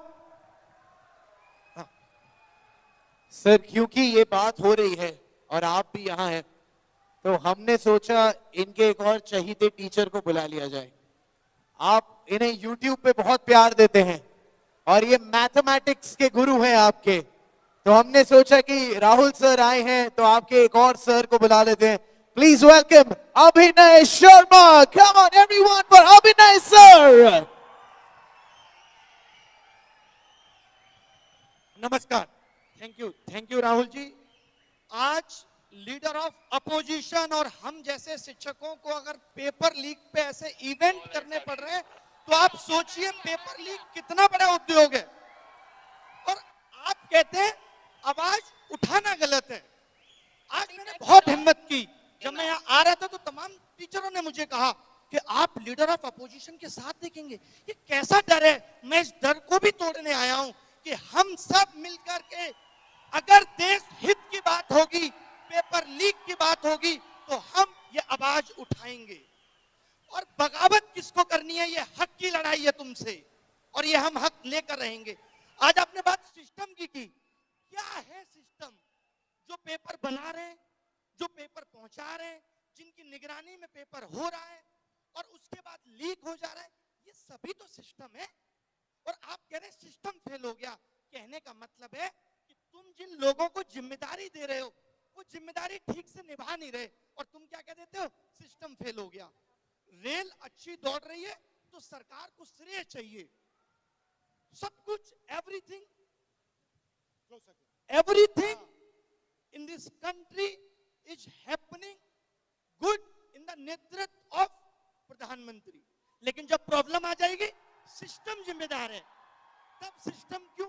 सर, क्योंकि ये बात हो रही है और आप भी यहाँ हैं, तो हमने सोचा इनके एक और चहीते टीचर को बुला लिया जाए। आप इन्हें YouTube पे बहुत प्यार देते हैं और ये मैथमेटिक्स के गुरु हैं आपके, तो हमने सोचा कि राहुल सर आए हैं तो आपके एक और सर को बुला लेते हैं। प्लीज वेलकम अभिनय Sharma. Come on everyone for अभिनय सर। नमस्कार, थैंक यू राहुल जी। आज लीडर ऑफ अपोजिशन और हम जैसे शिक्षकों को अगर पेपर लीक पे ऐसे इवेंट करने पड़ रहे हैं, तो आप सोचिए पेपर लीक कितना बड़ा उद्योग है। और आप कहते हैं आवाज उठाना गलत है। आज मैंने बहुत हिम्मत की, जब मैं यहाँ आ रहा था तो तमाम टीचरों ने मुझे कहा कि आप लीडर ऑफ अपोजिशन के साथ देखेंगे। ये कैसा डर है? मैं इस डर को भी तोड़ने आया हूं कि हम सब मिलकर के अगर देश हित की बात होगी, पेपर लीक की बात होगी, तो हम ये आवाज उठाएंगे। और बगावत किसको करनी है? ये हक की लड़ाई है तुमसे, और ये हम हक लेकर रहेंगे। आज आपने बात सिस्टम की क्या है सिस्टम? जो पेपर बना रहे हैं, जो पेपर पहुंचा रहे हैं, जिनकी निगरानी में पेपर हो रहा है और उसके बाद लीक हो जा रहा है, ये सभी तो सिस्टम है। और आप कह रहे हैं सिस्टम फेल हो गया। कहने का मतलब है कि तुम जिन लोगों को जिम्मेदारी दे रहे हो वो जिम्मेदारी ठीक से निभा नहीं रहे, और तुम क्या कह देते हो? सिस्टम फेल हो गया। रेल अच्छी दौड़ रही है तो सरकार को श्रेय चाहिए। सब कुछ, everything in this country is happening good in the नेतृत्व of प्रधानमंत्री। लेकिन जब प्रॉब्लम आ जाएगी, सिस्टम जिम्मेदार है। तब सिस्टम क्यों?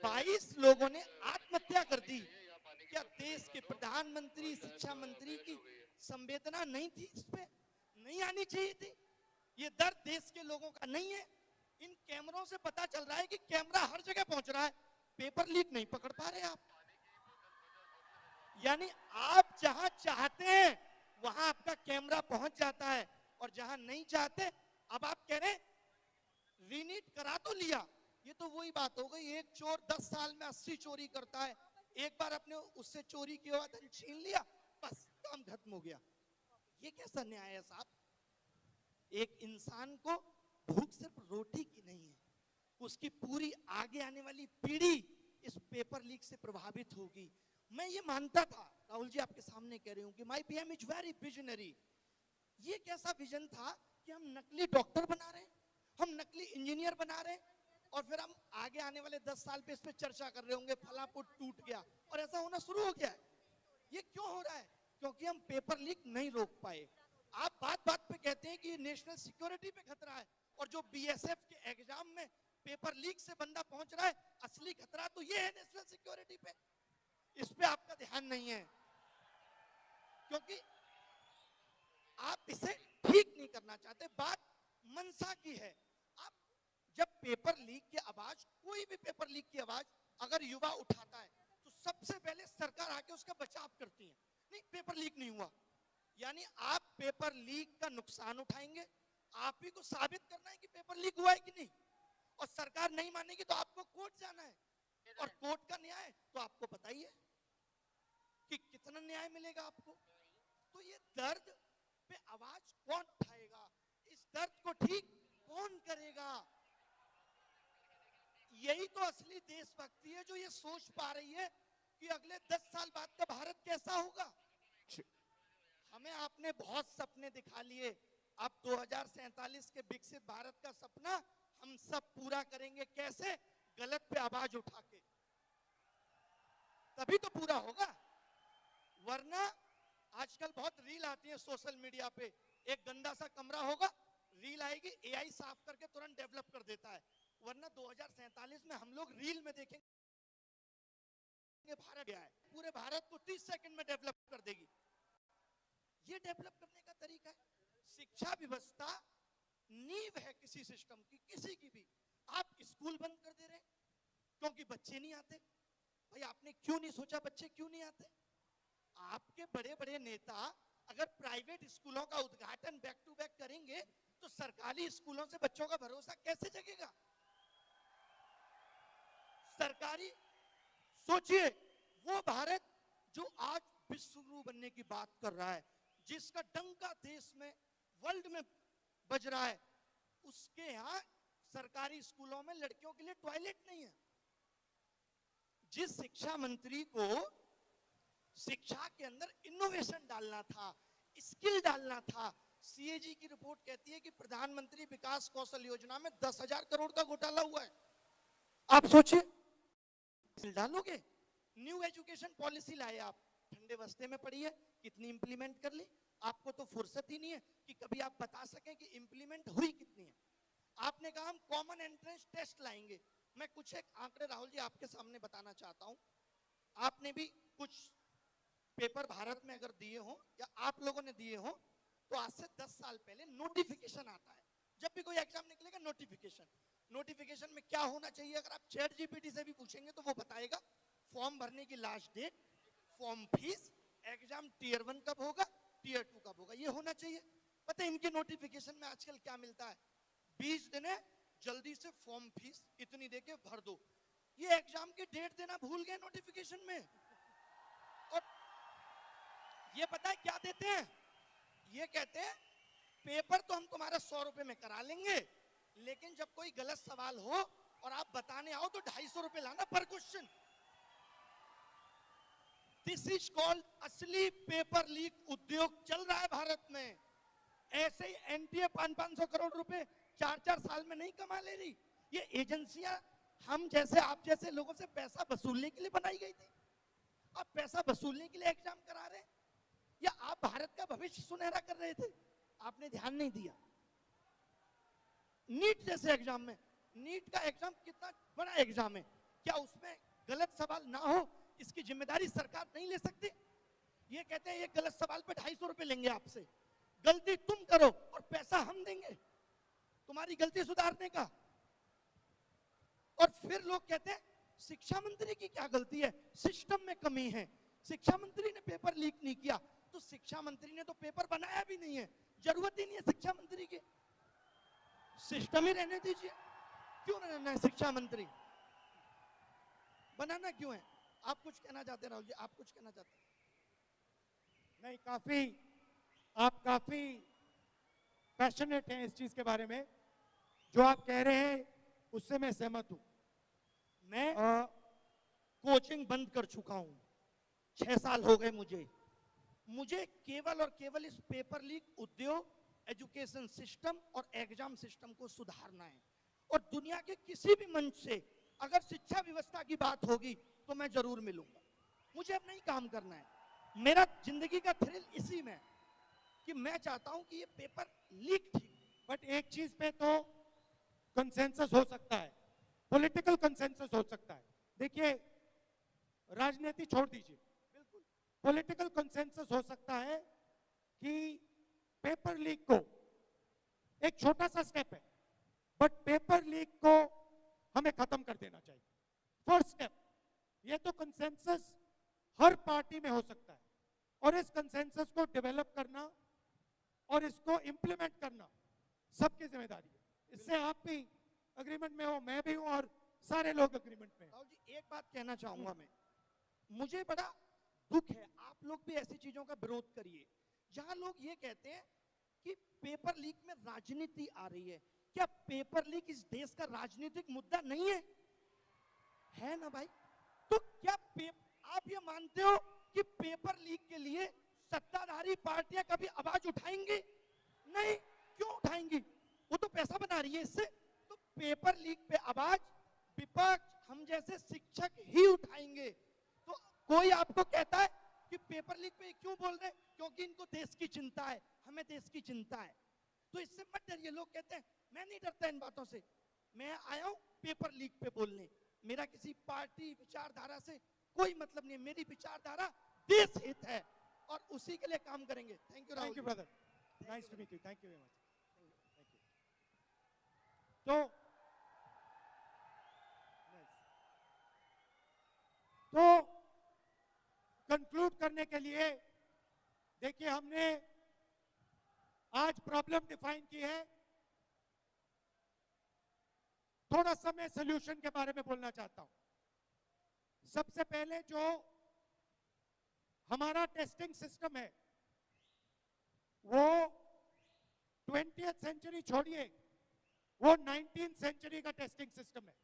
22 लोगों ने आत्महत्या कर दी। क्या देश के प्रधानमंत्री, शिक्षा मंत्री की संवेदना नहीं थी? इस पे नहीं आनी चाहिए थी? ये दर्द देश के लोगों का नहीं है? इन कैमरों से पता चल रहा है कि कैमरा हर जगह पहुंच रहा है, पेपर लीक नहीं पकड़ पा रहे आप। यानी आप जहां चाहते हैं वहां आपका कैमरा पहुंच जाता है, और जहां नहीं चाहते, अब आप कह रहे रीनीट करा तो लिया। ये तो वही बात हो गई, एक चोर 10 साल में 80 चोरी करता है, एक बार अपने उससे चोरी किया हुआ धन छीन लिया, बस काम खत्म हो गया। ये कैसा न्याय है साहब? एक इंसान को भूख सिर्फ रोटी की नहीं है, उसकी पूरी आगे आने वाली पीढ़ी इस पेपर लीक से प्रभावित होगी। मैं ये मानता था, राहुल जी आपके सामने कह रही हूं कि my PM is very visionary. ये कैसा विजन था कि हम नकली डॉक्टर बना रहे हैं, हम नकली इंजीनियर बना रहे हैं, और फिर हम आगे आने वाले 10 साल पे इस पे चर्चा कर रहे होंगे फला पुट टूट गया, और ऐसा होना शुरू हो गया है। ये क्यों हो रहा है? क्योंकि हम पेपर लीक नहीं रोक पाए। आप बात बात पे कहते हैं कि नेशनल सिक्योरिटी पे खतरा है, और जो बीएसएफ के एग्जाम में पेपर लीक से बंदा पहुंच रहा है, असली खतरा तो ये है नेशनल सिक्योरिटी पे। इस पे आपका ध्यान नहीं है, क्योंकि आप इसे ठीक नहीं करना चाहते। बात मनसा की है। आप जब पेपर लीक की आवाज, कोई भी पेपर लीक की आवाज अगर युवा उठाता है तो सबसे पहले सरकार आके उसका बचाव करती है। नहीं, पेपर लीक नहीं हुआ, यानी आप पेपर लीक का नुकसान उठाएंगे, आप ही को साबित करना है कि पेपर लीक हुआ है कि नहीं, और सरकार नहीं मानेगी तो आपको कोर्ट जाना है, और कोर्ट का न्याय तो आपको पता ही है कि कितना न्याय मिलेगा आपको। तो ये दर्द पे आवाज कौन उठाएगा, इस दर्द को ठीक कौन करेगा? यही तो असली देशभक्ति है, जो ये सोच पा रही है कि अगले 10 साल बाद का भारत कैसा होगा। हमें आपने बहुत सपने दिखा लिए, अब 2047 के विकसित भारत का सपना हम सब पूरा करेंगे। कैसे? गलत पे आवाज उठा के, तभी तो पूरा होगा। वरना आजकल बहुत रील आती है सोशल मीडिया पे, एक गंदा सा कमरा होगा, रील आएगी, एआई साफ करके तुरंत डेवलप कर देता है। वरना 2047 में हम लोग रील में देखेंगे भारत क्या है, पूरे भारत को 30 सेकंड में डेवलप कर देगी। ये डेवलप करने का तरीका है। शिक्षा व्यवस्था नींव है किसी सिस्टम की, किसी की भी। आप स्कूल बंद कर दे रहे हैं क्योंकि बच्चे नहीं आते। भाई आपने क्यों नहीं सोचा बच्चे क्यों नहीं आते? आपके बड़े बड़े नेता अगर प्राइवेट स्कूलों का उद्घाटन बैक टू बैक करेंगे तो सरकारी स्कूलों से बच्चों का भरोसा कैसे जगेगा? सरकारी, सोचिए वो भारत जो आज विश्व गुरु बनने की बात कर रहा है, जिसका डंका देश में, वर्ल्ड में बज रहा है, उसके यहां सरकारी स्कूलों में लड़कियों के लिए टॉयलेट नहीं है। जिस शिक्षा मंत्री को शिक्षा के अंदर इनोवेशन डालना था, स्किल डालना था, सीएजी की रिपोर्ट कहती है कि प्रधानमंत्री विकास कौशल योजना में 10,000 करोड़ का घोटाला हुआ है। आप सोचिए, डालोगे। न्यू एजुकेशन पॉलिसी लाए आप, ठंडे बस्ते में पड़ी है, कितनी इंप्लीमेंट कर ली? आपको तो फुर्सत ही नहीं है कि कभी आप बता सकें कि इंप्लीमेंट हुई कितनी है। आपने कहा हम कॉमन एंट्रेंस टेस्ट लाएंगे। मैं कुछ एक आंकड़े राहुल जी आपके सामने बताना चाहता हूं। आपने भी कुछ पेपर भारत में अगर दिए हो या आप लोगों ने दिए हो, तो आज से 10 साल पहले नोटिफिकेशन आता है। जब भी कोई एग्जाम निकलेगा नोटिफिकेशन में क्या होना चाहिए? अगर आप चैट जीपीटी से भी पूछेंगे तो वो बताएगा फॉर्म भरने की last date, form fees, exam tier 1 कब होगा, टीयर 2 कब होगा, ये होना चाहिए। पता है इनके नोटिफिकेशन में आजकल क्या मिलता है? 20 दिन है, जल्दी से फॉर्म फीस इतनी देके भर दो। ये एग्जाम की डेट देना भूल गए नोटिफिकेशन में। और ये पता है क्या देते हैं? ये कहते हैं पेपर तो हम तुम्हारा 100 रुपए में करा लेंगे, लेकिन जब कोई गलत सवाल हो और आप बताने आओ तो 250 रुपए लाना पर क्वेश्चन। दिस इज कॉल्ड असली पेपर लीक उद्योग चल रहा है भारत में। ऐसे ही एनटीए 500 करोड़ रुपए 4 साल में नहीं कमा ले रही। ये एजेंसियां हम जैसे आप जैसे लोगों से पैसा वसूलने के लिए बनाई गई थी। आप पैसा वसूलने के लिए एग्जाम करा रहे हैं, या आप भारत का भविष्य सुनहरा कर रहे थे? आपने ध्यान नहीं दिया। नीट जैसे एग्जाम में, नीट का एग्जाम कितना बड़ा एग्जाम है, क्या उसमें गलत सवाल ना हो इसकी जिम्मेदारी सरकार नहीं ले सकती? ये कहते हैं ये गलत सवाल पे 250 रुपए लेंगे आपसे, गलती तुम करो और पैसा हम देंगे तुम्हारी गलती सुधारने का। और फिर लोग कहते हैं शिक्षा मंत्री की क्या गलती है, सिस्टम में कमी है, शिक्षा मंत्री ने पेपर लीक नहीं किया। तो शिक्षा मंत्री ने तो पेपर बनाया भी नहीं है, जरूरत ही नहीं है शिक्षा मंत्री की, सिस्टम ही रहने दीजिए। क्यों रहना है शिक्षा मंत्री, बनाना क्यों है? आप कुछ कहना चाहते हैं राहुल जी, आप कुछ कहना चाहते हैं? नहीं, आप काफी पैशनेट हैं इस चीज के बारे में। जो आप कह रहे हैं उससे मैं सहमत हूं। मैं कोचिंग बंद कर चुका हूं, 6 साल हो गए मुझे केवल और केवल इस पेपर लीक उद्योग, एजुकेशन सिस्टम और एग्जाम सिस्टम को सुधारना है। और दुनिया के किसी भी मंच से अगर शिक्षा व्यवस्था की बात होगी तो मैं जरूर मिलूंगा। मुझे अब नहीं काम करना है, मेरा जिंदगी का थ्रिल इसी में है कि मैं चाहता हूं कि ये पेपर लीक ठीक, बट एक चीज पे तो कंसेंसस हो सकता है, पॉलिटिकल कंसेंसस हो सकता है। देखिए, राजनीति छोड़ दीजिए, बिल्कुल पॉलिटिकल कंसेंसस हो सकता है कि पेपर लीक को, एक छोटा सा स्टेप है, बट पेपर लीक को हमें खत्म कर देना चाहिए। फर्स्ट स्टेप, ये तो कंसेंसस हर पार्टी में हो सकता है, और इस कंसेंसस को डेवलप करना और इसको इंप्लीमेंट करना सबकी जिम्मेदारी है। इससे आप भी अग्रीमेंट में हो, मैं भी हूं, और सारे लोग अग्रीमेंट में हैं। राहुल जी, एक बात कहना चाहूंगा मैं, मुझे बड़ा दुख है, आप लोग भी ऐसी चीजों का विरोध करिए जहां लोग ये कहते हैं कि पेपर लीक में राजनीति आ रही है। क्या पेपर लीक इस देश का राजनीतिक मुद्दा नहीं है ना भाई? तो क्या आप ये मानते हो कि पेपर लीक के लिए सत्ताधारी पार्टियां कभी आवाज उठाएंगी? नहीं, क्यों उठाएंगी? वो तो पैसा बना रही है इससे। तो पेपर लीक पे आवाज विपक्ष, हम जैसे शिक्षक ही उठाएंगे। तो कोई आपको कहता है कि पेपर लीक पे क्यों बोल रहे हैं? क्योंकि इनको देश की चिंता है, हमें देश की चिंता है। तो इससे मत डरिए। लोग कहते हैं मैं नहीं डरता इन बातों से, मैं आया हूं पेपर लीक पे बोलने। मेरा किसी पार्टी विचारधारा से कोई मतलब नहीं है, मेरी विचारधारा देश हित है और उसी के लिए काम करेंगे। Thank you Rahul. Thank you brother, nice to meet you, thank you very much. Thank you. तो कंक्लूड करने के लिए देखिए, हमने आज प्रॉब्लम डिफाइन की है। थोड़ा सा मैं सॉल्यूशन के बारे में बोलना चाहता हूं। सबसे पहले जो हमारा टेस्टिंग सिस्टम है वो 20th सेंचुरी छोड़िए, वो 19th सेंचुरी का टेस्टिंग सिस्टम है।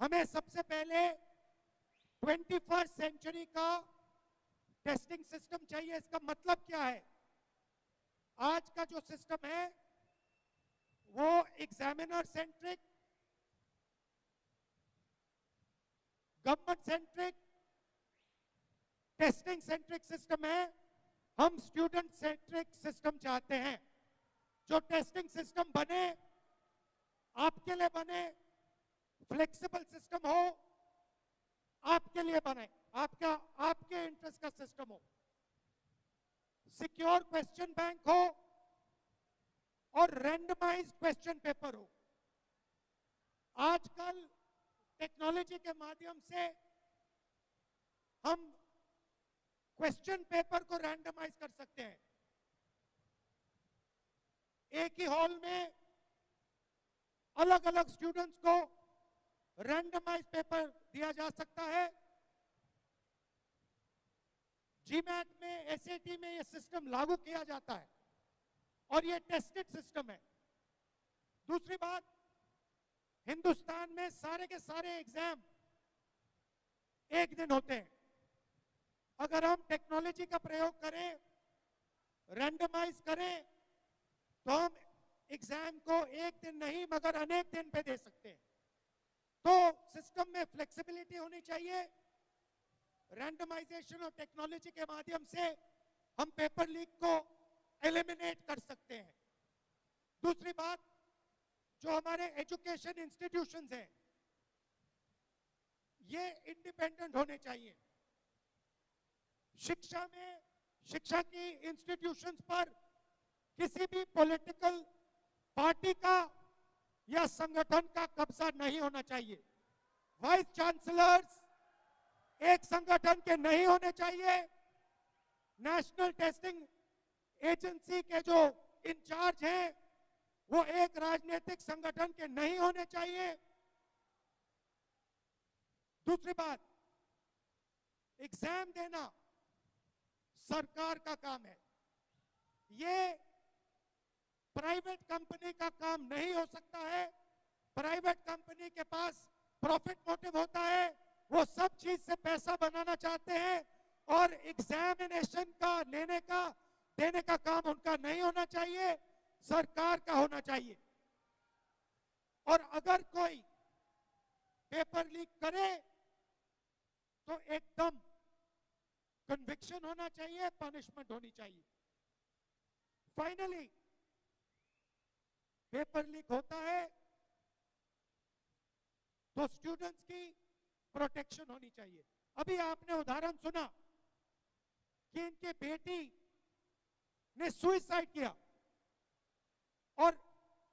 हमें सबसे पहले 21st सेंचुरी का टेस्टिंग सिस्टम चाहिए। इसका मतलब क्या है? आज का जो सिस्टम है वो examiner centric, government centric, testing centric system है। हम स्टूडेंट सेंट्रिक सिस्टम चाहते हैं। जो टेस्टिंग सिस्टम बने, आपके लिए बने, फ्लेक्सिबल सिस्टम हो, आपके लिए बने, आपके इंटरेस्ट का सिस्टम हो, सिक्योर क्वेश्चन बैंक हो और रैंडमाइज्ड क्वेश्चन पेपर हो। आजकल टेक्नोलॉजी के माध्यम से हम क्वेश्चन पेपर को रैंडमाइज कर सकते हैं। एक ही हॉल में अलग अलग स्टूडेंट्स को रैंडमाइज पेपर दिया जा सकता है। जीमैट में, एसएटी में यह सिस्टम लागू किया जाता है और यह टेस्टेड सिस्टम है। दूसरी बात, हिंदुस्तान में सारे के सारे एग्जाम एक दिन होते हैं। अगर हम टेक्नोलॉजी का प्रयोग करें, रैंडमाइज करें, तो हम एग्जाम को एक दिन नहीं मगर अनेक दिन पे दे सकते हैं। तो सिस्टम में फ्लेक्सिबिलिटी होनी चाहिए। रैंडमाइजेशन और टेक्नोलॉजी के माध्यम से हम पेपर लीक को एलिमिनेट कर सकते हैं। दूसरी बात, जो हमारे एजुकेशन इंस्टीट्यूशंस हैं ये इंडिपेंडेंट होने चाहिए। शिक्षा में, शिक्षा की इंस्टीट्यूशंस पर किसी भी पॉलिटिकल पार्टी का या संगठन का कब्जा नहीं होना चाहिए। वाइस चांसलर्स एक संगठन के नहीं होने चाहिए। नेशनल टेस्टिंग एजेंसी के जो इंचार्ज हैं वो एक राजनीतिक संगठन के नहीं होने चाहिए। दूसरी बात, एग्जाम देना सरकार का काम है, ये प्राइवेट कंपनी का काम नहीं हो सकता है। प्राइवेट कंपनी के पास प्रॉफिट मोटिव होता है, वो सब चीज से पैसा बनाना चाहते हैं और एग्जामिनेशन का देने का काम उनका नहीं होना चाहिए, सरकार का होना चाहिए। और अगर कोई पेपर लीक करे तो एकदम कन्विक्शन होना चाहिए, पनिशमेंट होनी चाहिए। फाइनली पेपर लीक होता है तो स्टूडेंट्स की प्रोटेक्शन होनी चाहिए। अभी आपने उदाहरण सुना कि इनके बेटी ने सुसाइड किया और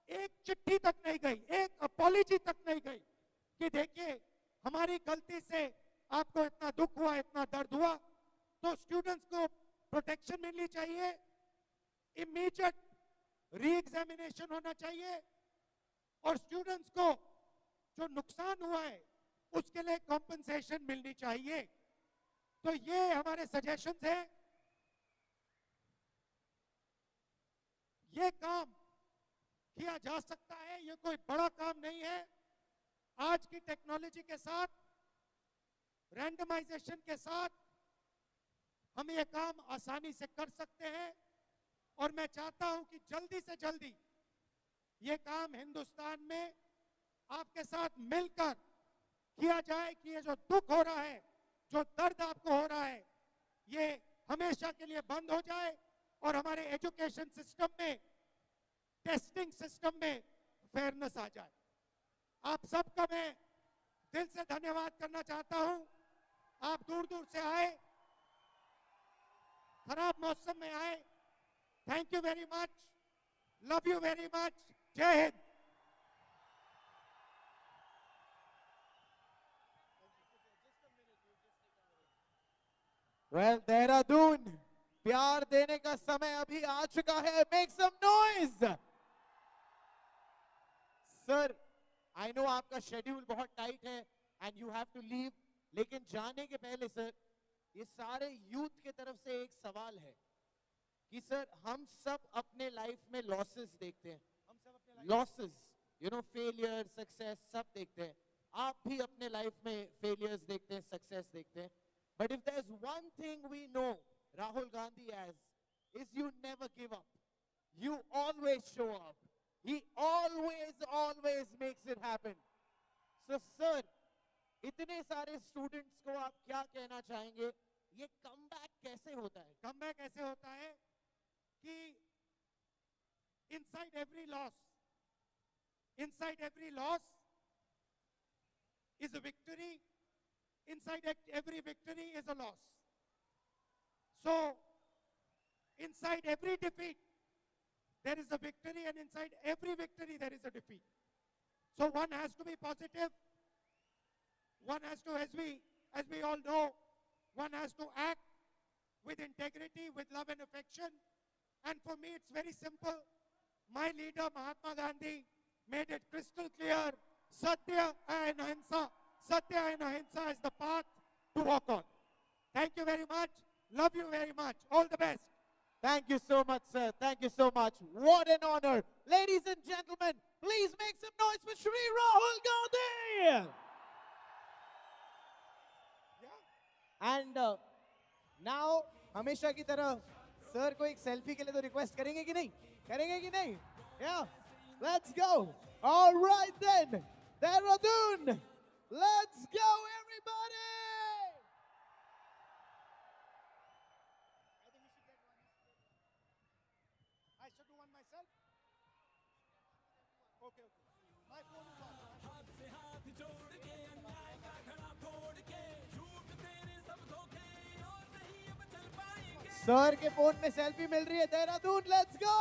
एक चिट्ठी तक नहीं गई, एक अपॉलॉजी तक नहीं गई कि देखिए हमारी गलती से आपको इतना दुख हुआ, इतना दर्द हुआ। तो स्टूडेंट्स को प्रोटेक्शन मिलनी चाहिए, इमीडिएट री एग्जामिनेशन होना चाहिए और स्टूडेंट्स को जो नुकसान हुआ है उसके लिए कॉम्पनसेशन मिलनी चाहिए। तो ये हमारे सजेशंस हैं। ये काम किया जा सकता है, ये कोई बड़ा काम नहीं है। आज की टेक्नोलॉजी के साथ, रैंडमाइजेशन के साथ हम ये काम आसानी से कर सकते हैं और मैं चाहता हूं कि जल्दी से जल्दी ये काम हिंदुस्तान में आपके साथ मिलकर किया जाए कि ये जो दुख हो रहा है, जो दर्द आपको हो रहा है, ये हमेशा के लिए बंद हो जाए और हमारे एजुकेशन सिस्टम में, टेस्टिंग सिस्टम में फेयरनेस आ जाए। आप सबका मैं दिल से धन्यवाद करना चाहता हूं। आप दूर दूर से आए, खराब मौसम में आए। Thank you very much, love you very much, जय हिंद। वेल देहरादून, प्यार देने का समय अभी आ चुका है। Make some noise. Sir, I know आपका शेड्यूल बहुत टाइट है and you have to leave, लेकिन जाने के पहले सर, ये सारे यूथ के तरफ से एक सवाल है कि सर हम सब अपने लाइफ में लॉसेस देखते हैं, हम सब अपने losses, you know, failure, success सब देखते हैं। आप भी अपने लाइफ में फेलियर्स देखते हैं, सक्सेस देखते हैं। But if there's one thing we know Rahul Gandhi as, is you never give up. You always show up. He always makes it happen. So sir, इतने सारे स्टूडेंट्स को आप क्या कहना चाहेंगे? ये कमबैक कैसे होता है? कमबैक ऐसे होता है कि inside every loss is a victory. Inside every victory is a loss. So, inside every defeat, there is a victory, and inside every victory, there is a defeat. So, one has to be positive. One has to, as we all know, one has to act with integrity, with love and affection. And for me, it's very simple. My leader, Mahatma Gandhi, made it crystal clear: Satya and Ahimsa. Satya and Ahimsa is the path to walk on. Thank you very much. Love you very much. All the best. Thank you so much, sir. Thank you so much. What an honor. Ladies and gentlemen, please make some noise for Shri Rahul Gandhi. And now, हमेशा की तरह sir को एक selfie के लिए तो request करेंगे कि नहीं? करेंगे कि नहीं? Yeah. Let's go. All right then. Dehradun. Let's go, everybody! I think we should get one. I should do one myself. Okay. My phone is on. हाथ से हाथ जोड़ के अन्याय का खड़ा फोड़ के झूठ तेरे सब धोखे और नहीं अब चल पाएंगे। सर के फोन में सेल्फी मिल रही है। Dehradun, let's go!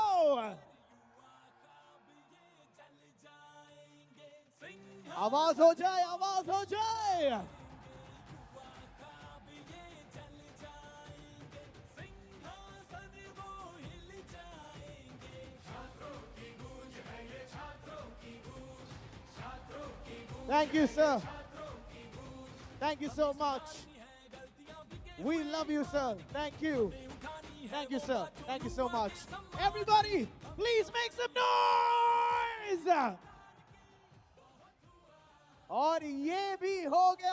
आवाज हो जाए, आवाज हो जाए। Thank you, sir. Thank you so much. We love you, sir. Thank you. Thank you, sir. Thank you so much. Everybody, please make some noise! और ये भी हो गया